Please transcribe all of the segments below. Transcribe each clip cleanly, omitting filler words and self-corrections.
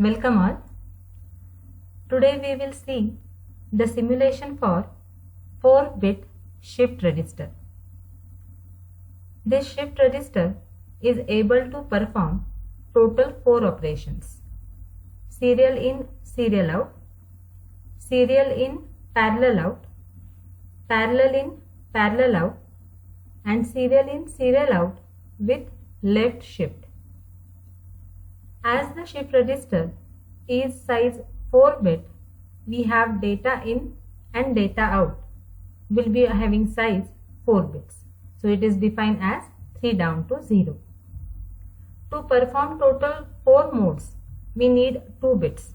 Welcome all. Today we will see the simulation for 4-bit shift register. This shift register is able to perform total 4 operations: serial in, serial out, serial in, parallel out, parallel in, parallel out, and serial in, serial out with left shift. As the shift register is size 4-bit, we have data in and data out will be having size 4 bits. So it is defined as 3 down to 0. To perform total 4 modes, we need 2 bits.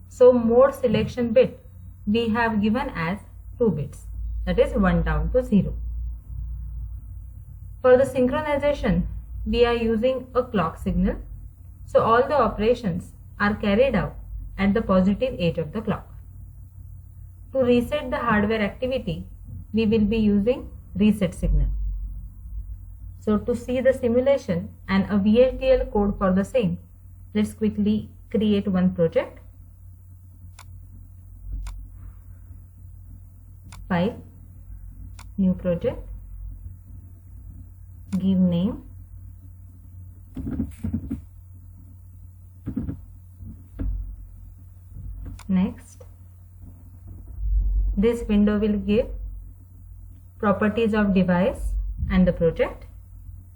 So mode selection bit we have given as 2 bits, that is 1 down to 0. For the synchronization, we are using a clock signal. So all the operations are carried out at the positive edge of the clock. To reset the hardware activity, we will be using reset signal. So to see the simulation and a VHDL code for the same, let's quickly create one project. File, new project, give name, next. This window will give properties of device and the project.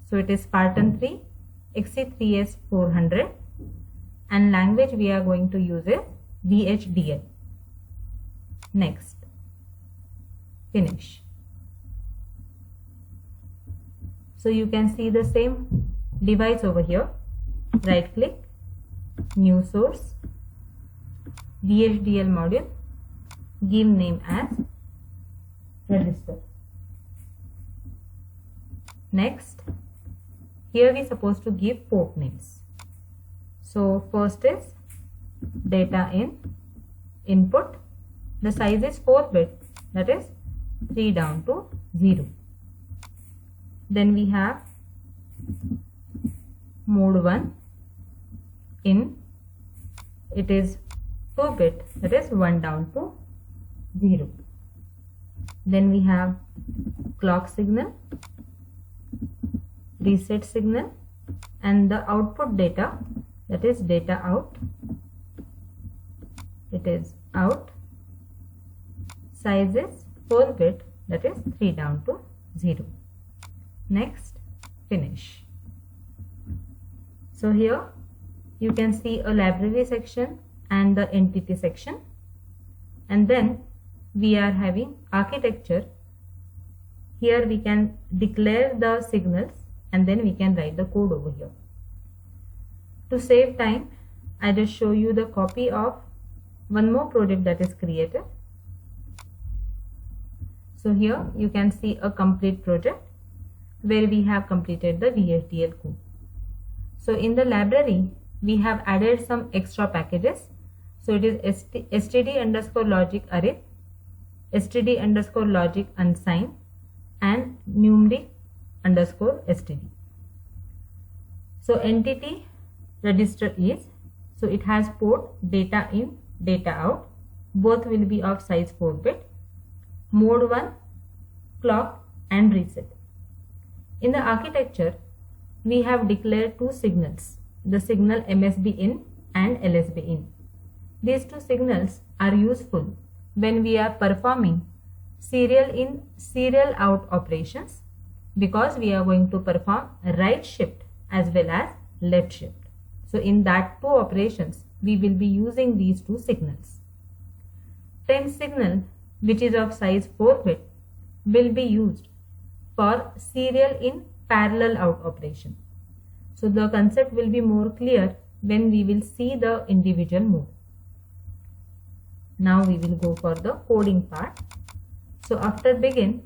So it is Spartan 3 XC3S400 and language we are going to use is VHDL. Next, finish. So you can see the same device over here. Right click, new source, VHDL module, give name as register. Next, here we are supposed to give port names. So first is data in, input, the size is 4-bit, that is 3 down to 0. Then we have mode 1 in, it is 2-bit, that is 1 down to 0. Then we have clock signal, reset signal, and the output data, that is data out, it is out, size is 4-bit, that is 3 down to 0. Next, finish. So here you can see a library section and the entity section, and then we are having architecture. Here we can declare the signals and then we can write the code over here. To save time, I just show you the copy of one more project that is created. So here you can see a complete project where we have completed the VHDL code. So in the library, we have added some extra packages. So it is std_logic array, std_logic unsigned, and numeric_std. So entity register is, so it has port data in, data out, both will be of size 4-bit, mode 1, clock and reset. In the architecture, we have declared 2 signals, the signal MSB in and LSB in. These 2 signals are useful when we are performing serial in, serial out operations, because we are going to perform right shift as well as left shift. So in that 2 operations, we will be using these 2 signals. 10 signal, which is of size 4-bit, will be used for serial in, parallel out operation. So the concept will be more clear when we will see the individual mode. Now we will go for the coding part. So after begin,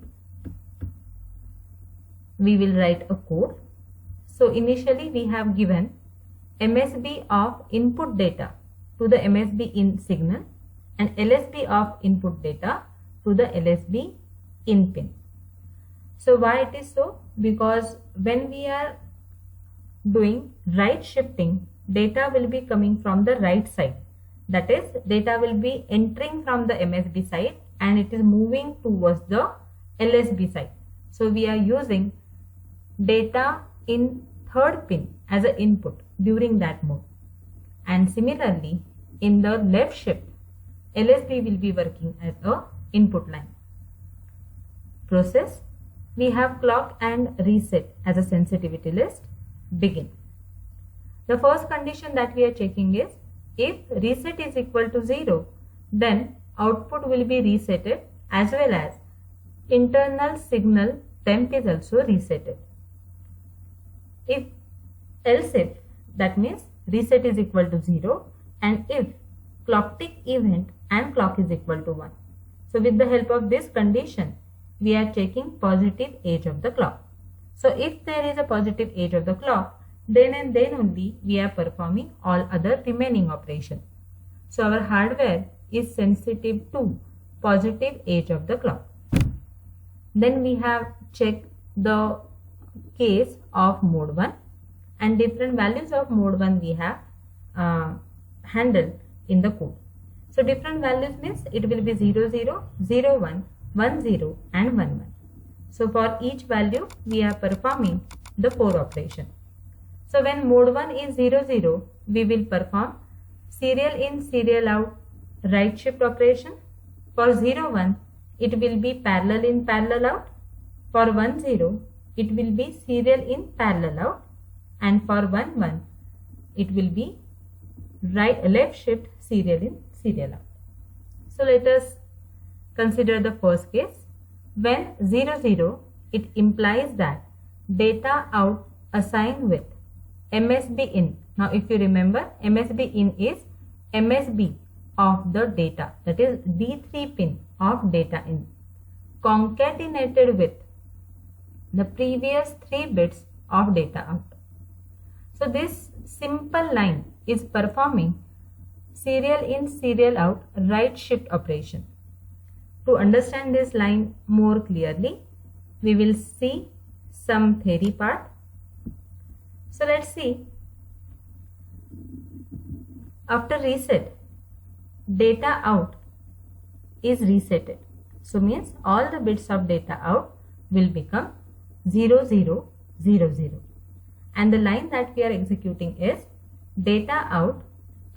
we will write a code. So initially we have given MSB of input data to the MSB in signal and LSB of input data to the LSB in pin. So why it is so? Because when we are doing right shifting, data will be coming from the right side. That is, data will be entering from the MSB side and it is moving towards the LSB side. So we are using data in third pin as an input during that mode. And similarly, in the left shift, LSB will be working as a input line. Process. We have clock and reset as a sensitivity list. Begin. The first condition that we are checking is, if reset is equal to 0, then output will be resetted as well as internal signal temp is also resetted. Else if, that means reset is equal to 0, and if clock tick event and clock is equal to 1. So with the help of this condition, we are checking positive edge of the clock. So if there is a positive edge of the clock, then and then only we are performing all other remaining operation. So our hardware is sensitive to positive edge of the clock. Then we have checked the case of mode 1, and different values of mode 1 we have handled in the code. So different values means it will be 0, 0, 0, 1, 1, 0 and 1, 1. So for each value we are performing the 4 operation. So when mode 1 is 0, 0, we will perform serial in, serial out, right shift operation. For 0, 1, it will be parallel in, parallel out. For 1, 0, it will be serial in, parallel out. And for 1, 1, it will be left shift, serial in, serial out. So let us consider the first case. When 0, 0, it implies that data out assigned with MSB in. Now if you remember, MSB in is MSB of the data, that is D3 pin of data in, concatenated with the previous 3 bits of data out. So this simple line is performing serial in, serial out, right shift operation. To understand this line more clearly, we will see some theory part. So let's see. After reset, data out is resetted. So means all the bits of data out will become 0, 0, 0, 0. And the line that we are executing is data out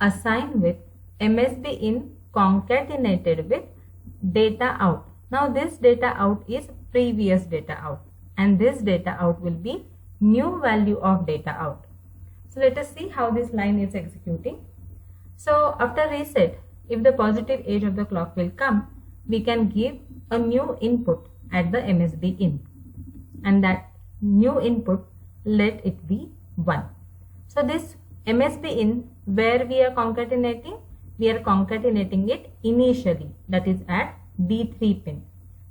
assigned with MSB in concatenated with data out. Now this data out is previous data out, and this data out will be new value of data out. So let us see how this line is executing. So after reset, if the positive edge of the clock will come, we can give a new input at the MSB in, and that new input, let it be 1. So this MSB in, where we are concatenating, we are concatenating it initially, that is at D3 pin.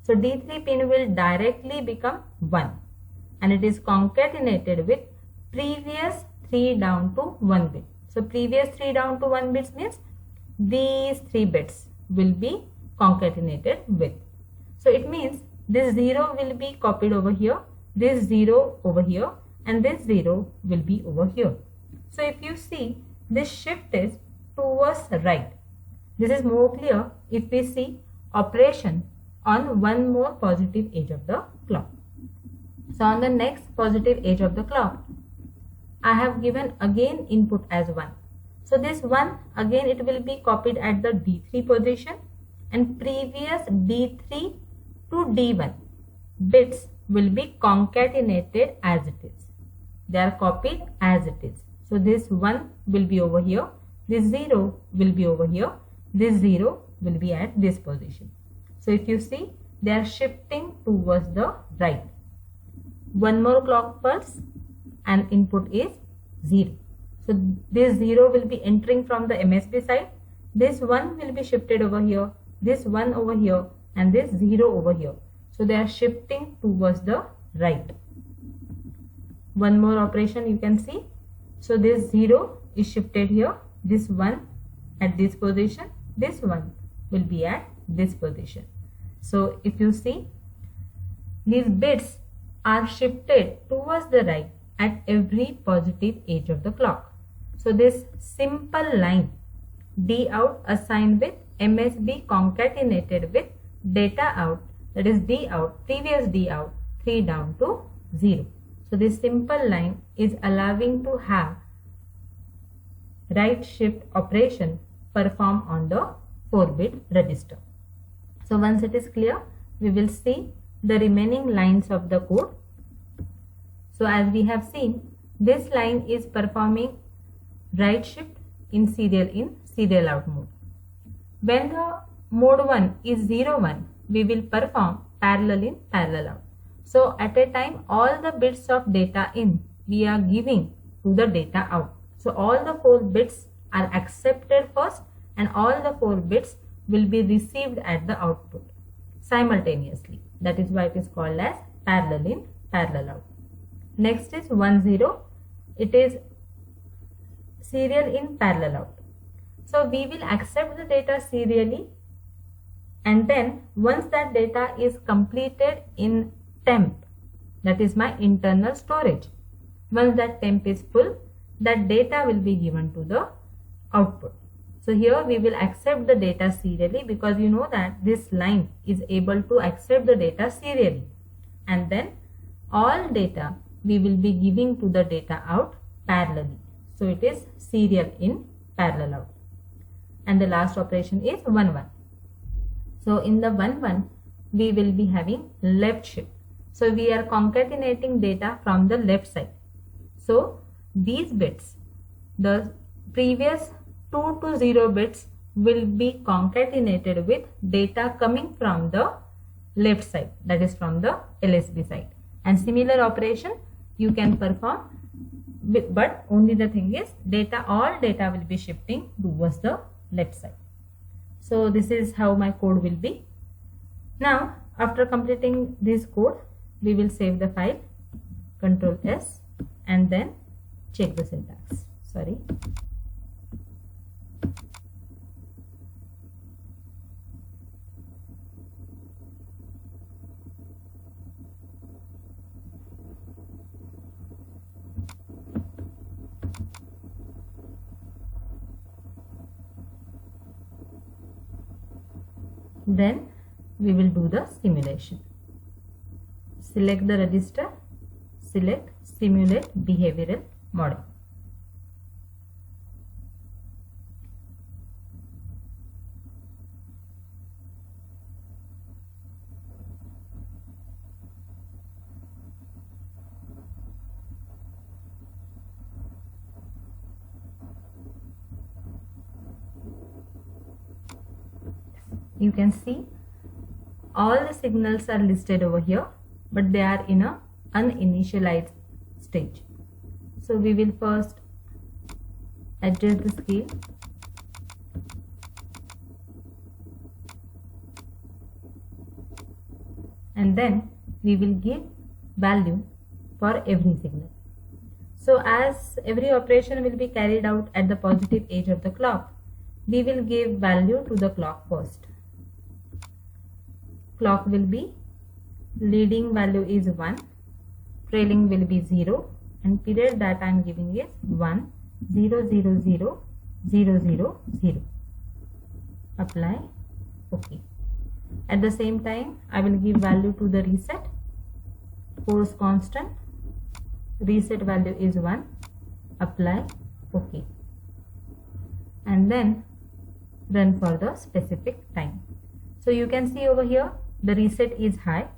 So D3 pin will directly become 1, and it is concatenated with previous 3 down to 1 bit. So previous 3 down to 1 bits means these 3 bits will be concatenated with. So it means this 0 will be copied over here, this 0 over here, and this 0 will be over here. So if you see, this shift is towards right. This is more clear if we see operation on one more positive edge of the clock. So on the next positive edge of the clock, I have given again input as 1. So this 1 again it will be copied at the D3 position, and previous D3 to D1 bits will be concatenated as it is. They are copied as it is. So this 1 will be over here, this 0 will be over here, this 0 will be at this position. So if you see, they are shifting towards the right. One more clock pulse and input is 0. So this 0 will be entering from the MSB side, this 1 will be shifted over here, this 1 over here, and this 0 over here. So they are shifting towards the right. One more operation you can see. So this 0 is shifted here, this 1 at this position, this 1 will be at this position. So if you see, these bits are shifted towards the right at every positive edge of the clock. So So this simple line D out assigned with MSB concatenated with data out, that is D out, previous D out, 3 down to 0. So this simple line is allowing to have write shift operation perform on the 4-bit register. So once it is clear, we will see the remaining lines of the code. So as we have seen, this line is performing write shift in, serial out mode. When the mode 1 is 0, 1, we will perform parallel in, parallel out. So at a time, all the bits of data in we are giving to the data out. So all the 4 bits are accepted first and all the 4 bits will be received at the output simultaneously. That is why it is called as parallel in, parallel out. Next is 1, 0. It is serial in, parallel out. So we will accept the data serially, and then once that data is completed in temp, that is my internal storage, once that temp is full, that data will be given to the output. So here we will accept the data serially, because you know that this line is able to accept the data serially, and then all data we will be giving to the data out parallelly. So it is serial in, parallel out. And the last operation is 1, 1. So in the 1, 1 we will be having left shift. So we are concatenating data from the left side. So these bits, the previous 2 to 0 bits will be concatenated with data coming from the left side, that is from the LSB side. And similar operation you can perform, but only the thing is all data will be shifting towards the left side. So this is how my code will be. Now after completing this code, we will save the file, Ctrl S, and then check the syntax. Sorry. Then we will do the simulation. Select the register, select simulate behavioral model. You can see all the signals are listed over here, but they are in a uninitialized stage. So we will first adjust the scale, and then we will give value for every signal. So as every operation will be carried out at the positive edge of the clock, we will give value to the clock first. Clock will be leading value is 1, trailing will be 0, and period that I am giving is 1, 0, 0, 0, 0, 0, 0. Apply. OK. At the same time, I will give value to the reset. Force constant. Reset value is 1. Apply. OK. And then run for the specific time. So you can see over here the reset is high.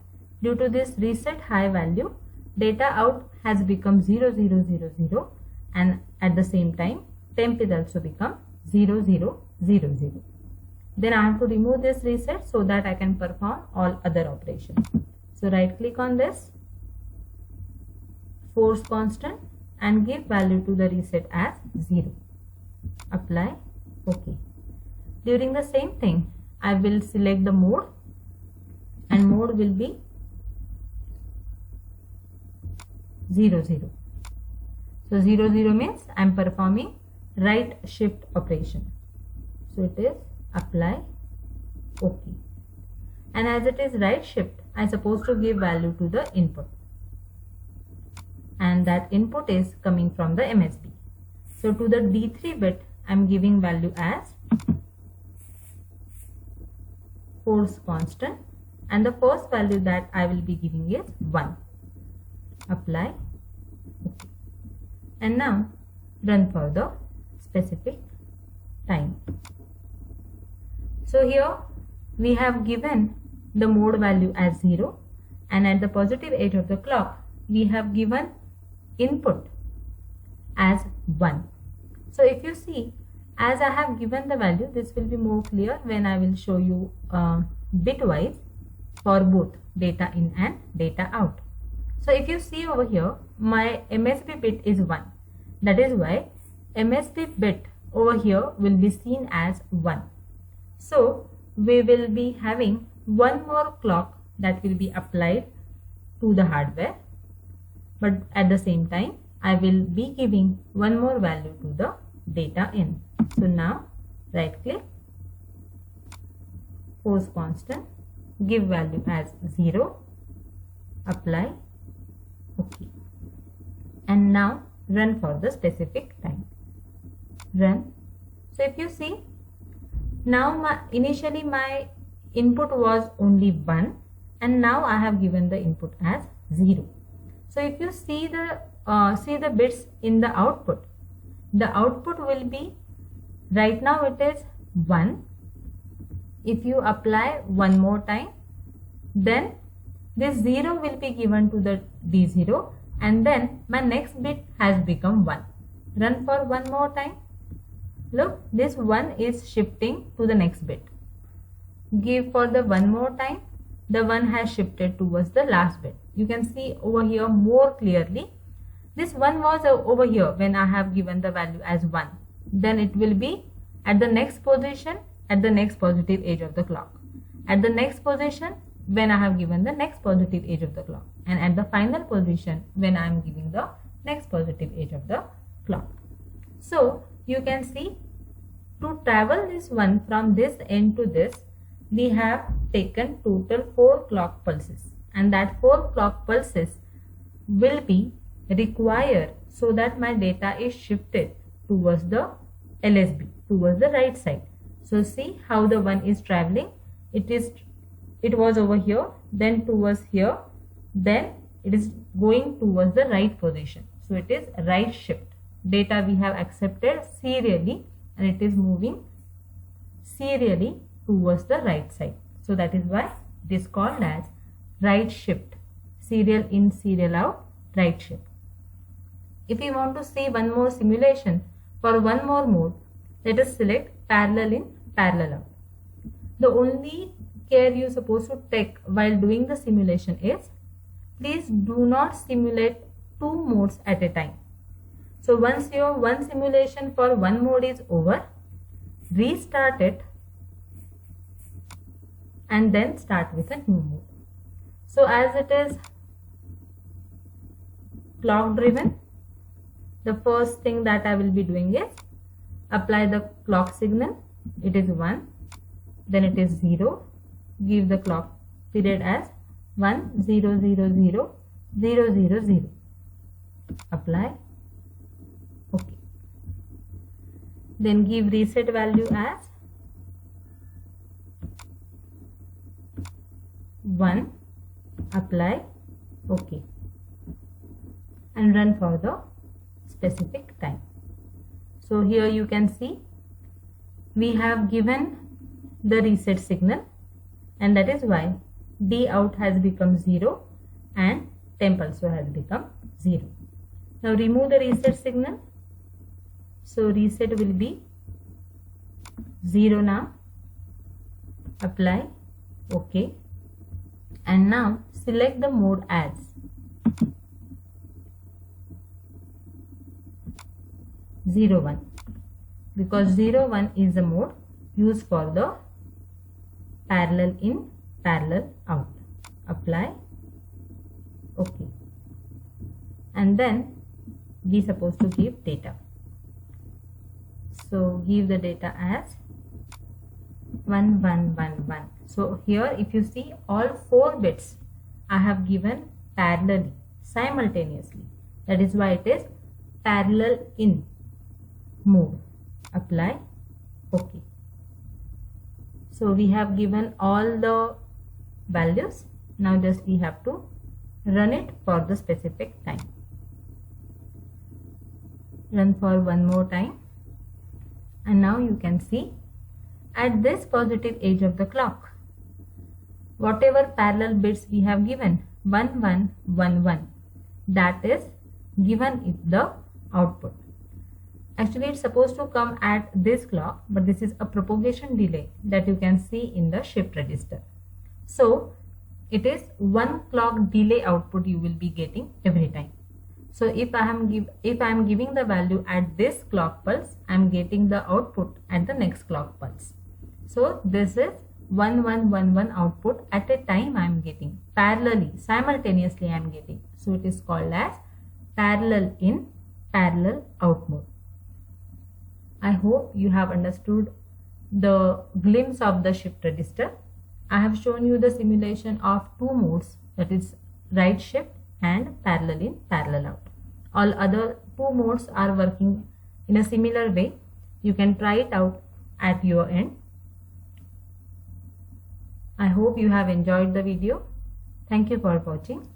Due to this reset high value, data out has become 0, 0, 0, 0, and at the same time temp is also become 0, 0, 0, 0. Then I have to remove this reset so that I can perform all other operations. So right click on this, force constant, and give value to the reset as 0. Apply. OK. During the same thing, I will select the mode, and mode will be 0, 0. So 0, 0 means I am performing write shift operation. So it is apply. OK. And as it is write shift, I am supposed to give value to the input, and that input is coming from the MSB. So to the D3 bit, I'm giving value as force constant, and the first value that I will be giving is 1. Apply. Okay. And now run for the specific time. So here we have given the mode value as 0, and at the positive edge of the clock we have given input as 1. So if you see, as I have given the value, this will be more clear when I will show you bitwise for both data in and data out. So if you see over here, my MSB bit is 1. That is why MSB bit over here will be seen as 1. So we will be having one more clock that will be applied to the hardware, but at the same time I will be giving one more value to the data in. So now right click, force constant, give value as 0, apply, okay, and now run for the specific time. Run. So if you see, now initially my input was only 1, and now I have given the input as 0. So if you see the bits in the output will be, right now it is 1. If you apply one more time, then this 0 will be given to the D0, and then my next bit has become 1. Run for one more time. Look, this 1 is shifting to the next bit. Give for the one more time, the 1 has shifted towards the last bit. You can see over here more clearly. This 1 was over here when I have given the value as 1. Then it will be at the next position at the next positive edge of the clock. At the next position when I have given the next positive edge of the clock. And at the final position when I am giving the next positive edge of the clock. So you can see, to travel this one from this end to this, we have taken total 4 clock pulses, and that 4 clock pulses will be required so that my data is shifted towards the LSB, towards the right side. So see how the one is traveling. It was over here, then towards here, then it is going towards the right position. So it is right shift. Data we have accepted serially, and it is moving serially towards the right side. So that is why it is called as right shift. Serial in, serial out, right shift. If we want to see one more simulation for one more mode, let us select parallel in, parallel out. The only care you are supposed to take while doing the simulation is, please do not simulate 2 modes at a time. So once your one simulation for one mode is over, restart it and then start with a new mode. So as it is clock driven, the first thing that I will be doing is apply the clock signal. It is 1, then it is 0. Give the clock period as 1 0 0 0 0 0 0. Apply. Okay. Then give reset value as 1. Apply. Okay. And run for the specific time. So here you can see we have given the reset signal, and that is why D out has become 0 and temp also has become 0. Now remove the reset signal. So reset will be 0 now. Apply. Okay. And now select the mode as zero 1, because 0 1 is the mode used for the parallel in, parallel out. Apply. Okay. And then we supposed to give data. So give the data as 1 1 1 1. So here if you see, all 4 bits I have given parallelly, simultaneously. That is why it is parallel in. mode, apply, OK. So we have given all the values. Now just we have to run it for the specific time. Run for one more time, and now you can see at this positive edge of the clock, whatever parallel bits we have given, 1 1 1 1, that is given in the output. Actually it's supposed to come at this clock, but this is a propagation delay that you can see in the shift register. So it is 1 clock delay output you will be getting every time. So if I am giving the value at this clock pulse, I am getting the output at the next clock pulse. So this is 1111 output at a time I am getting, parallelly, simultaneously I am getting. So it is called as parallel in, parallel out mode. I hope you have understood the glimpse of the shift register. I have shown you the simulation of two modes, that is right shift and parallel in, parallel out. All other two modes are working in a similar way. You can try it out at your end. I hope you have enjoyed the video. Thank you for watching.